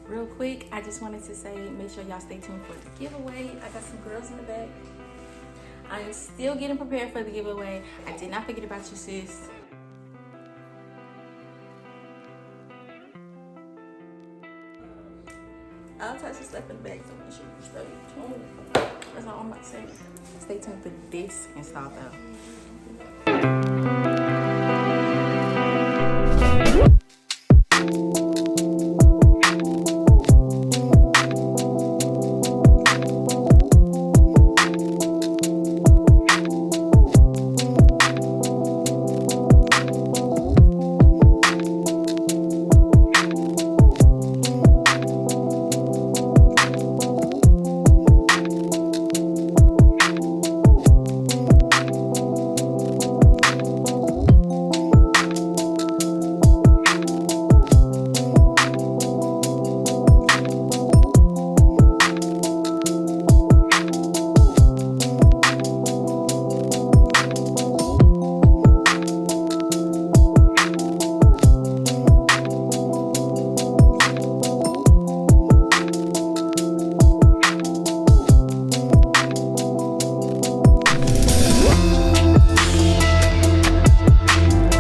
real quick, I just wanted to say, make sure y'all stay tuned for the giveaway. I got some girls in the back. I'm still getting prepared for the giveaway. I did not forget about you, sis. I'll touch the stuff in the back, so make sure you stay tuned. That's all I'm about to say. Stay tuned for this install though.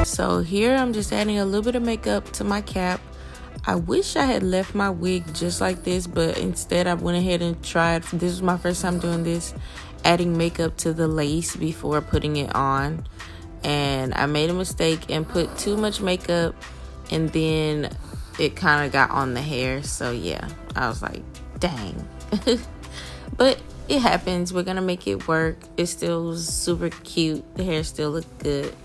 So here I'm just adding a little bit of makeup to my cap. I wish I had left my wig just like this, but instead I went ahead and tried. This was my first time doing this, adding makeup to the lace before putting it on. And I made a mistake and put too much makeup, and then it kind of got on the hair. So yeah, I was like, dang. But it happens. We're gonna make it work. It still was super cute. The hair still looked good.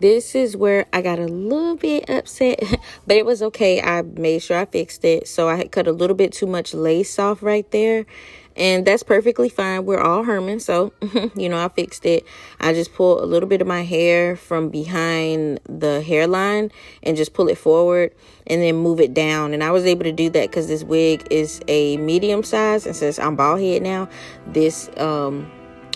This is where I got a little bit upset, but it was okay. I made sure I fixed it. So I had cut a little bit too much lace off right there, and that's perfectly fine. We're all Herman, so you know, I fixed it. I just pulled a little bit of my hair from behind the hairline and just pull it forward and then move it down. And I was able to do that because this wig is a medium size, and since I'm bald head now, this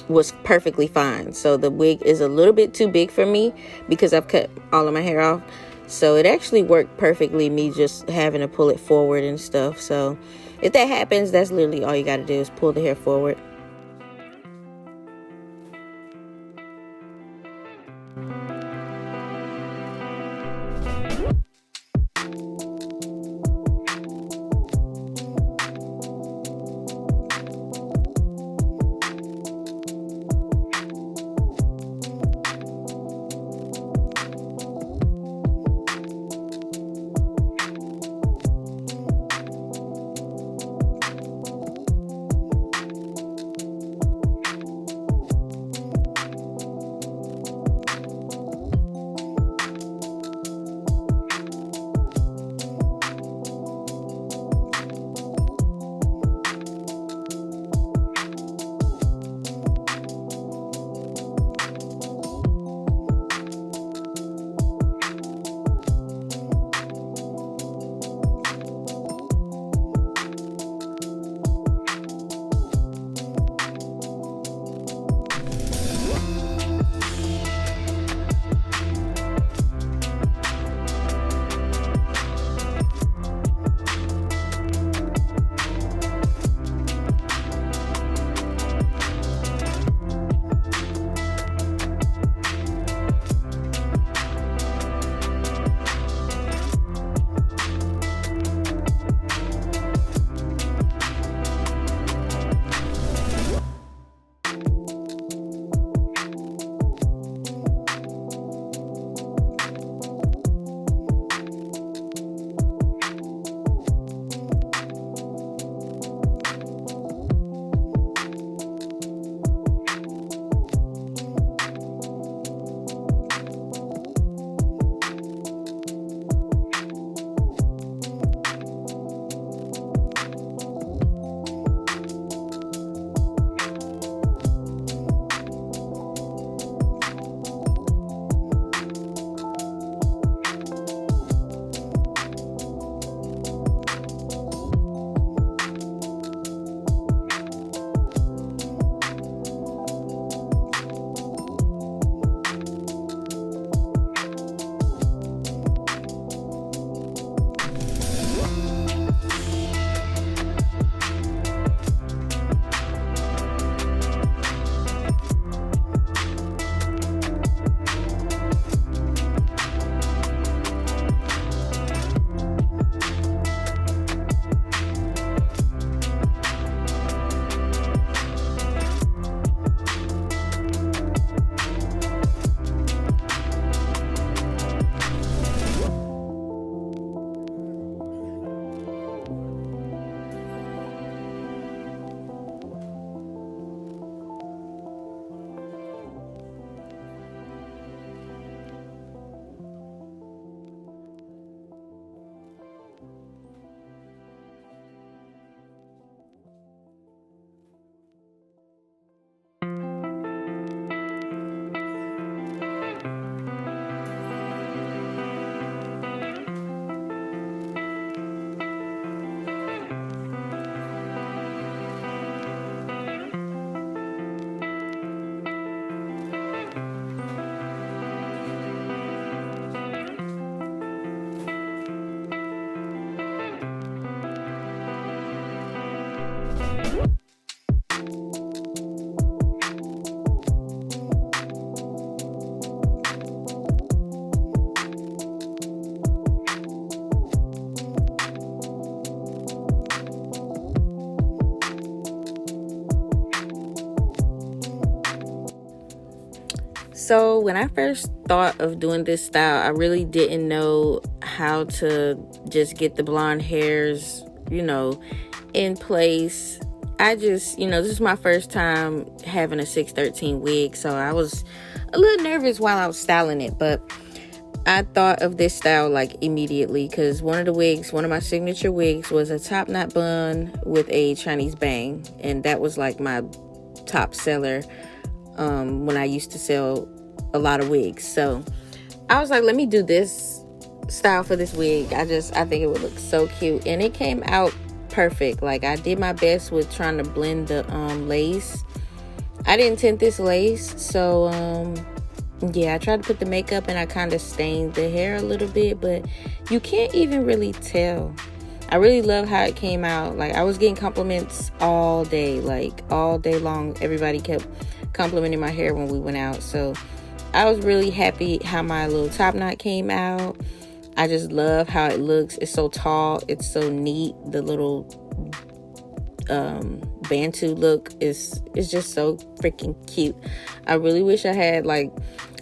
was perfectly fine. So the wig is a little bit too big for me because I've cut all of my hair off. So it actually worked perfectly, me just having to pull it forward and stuff. So if that happens, that's literally all you got to do is pull the hair forward. So when I first thought of doing this style, I really didn't know how to just get the blonde hairs, in place. I just, this is my first time having a 613 wig, so I was a little nervous while I was styling it, but I thought of this style like immediately because one of my signature wigs was a top knot bun with a Chinese bang, and that was like my top seller when I used to sell a lot of wigs. So I was like, let me do this style for this wig. I think it would look so cute, and it came out perfect. Like, I did my best with trying to blend the lace. I didn't tint this lace, so yeah, I tried to put the makeup and I kind of stained the hair a little bit, but you can't even really tell. I really love how it came out. Like, I was getting compliments all day, like all day long. Everybody kept complimenting my hair when we went out, so I was really happy how my little top knot came out. I just love how it looks. It's so tall, it's so neat. The little bantu look is just so freaking cute. I really wish I had like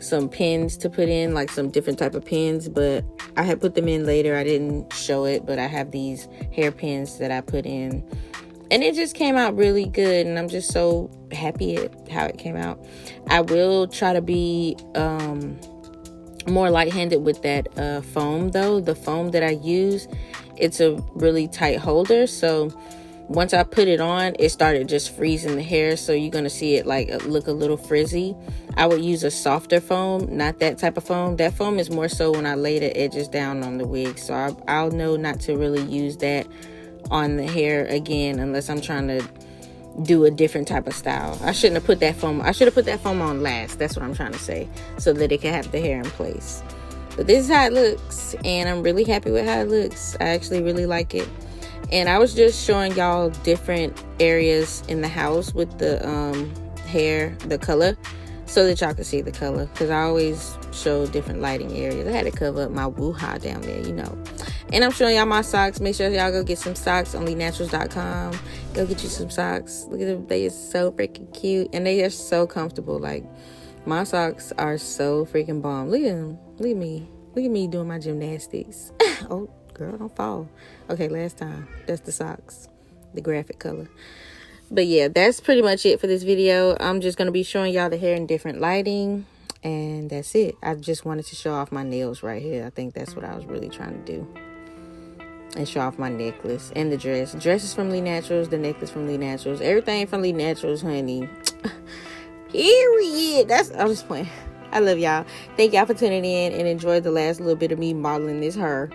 some pins to put in, like some different type of pins, but I had put them in later. I didn't show it, but I have these hair pins that I put in, and it just came out really good, and I'm just so happy at how it came out. I will try to be more light-handed with that foam though. The foam that I use, it's a really tight holder, so once I put it on, it started just freezing the hair, so you're gonna see it like look a little frizzy. I would use a softer foam, not that type of foam. That foam is more so when I lay the edges down on the wig, so I'll know not to really use that on the hair again unless I'm trying to do a different type of style. I shouldn't have put that foam. I should have put that foam on last. That's what I'm trying to say, so that it can have the hair in place. But this is how it looks, and I'm really happy with how it looks. I actually really like it. And I was just showing y'all different areas in the house with the hair, the color, so that y'all can see the color, because I always show different lighting areas. I had to cover up my woo-ha down there, And I'm showing y'all my socks. Make sure y'all go get some socks on LiiNaturals.com. Go get you some socks. Look at them. They are so freaking cute, and they are so comfortable. Like, my socks are so freaking bomb. Look at them. Look at me. Look at me doing my gymnastics. Oh, girl, don't fall. Okay, last time. That's the socks, the graphic color. But yeah, that's pretty much it for this video. I'm just going to be showing y'all the hair in different lighting, and that's it. I just wanted to show off my nails right here. I think that's what I was really trying to do, and show off my necklace and the dress. The dress is from LiiNaturals, the necklace from LiiNaturals, everything from LiiNaturals, honey. Period. I'm just playing. I love y'all. Thank y'all for tuning in, and enjoy the last little bit of me modeling this hair.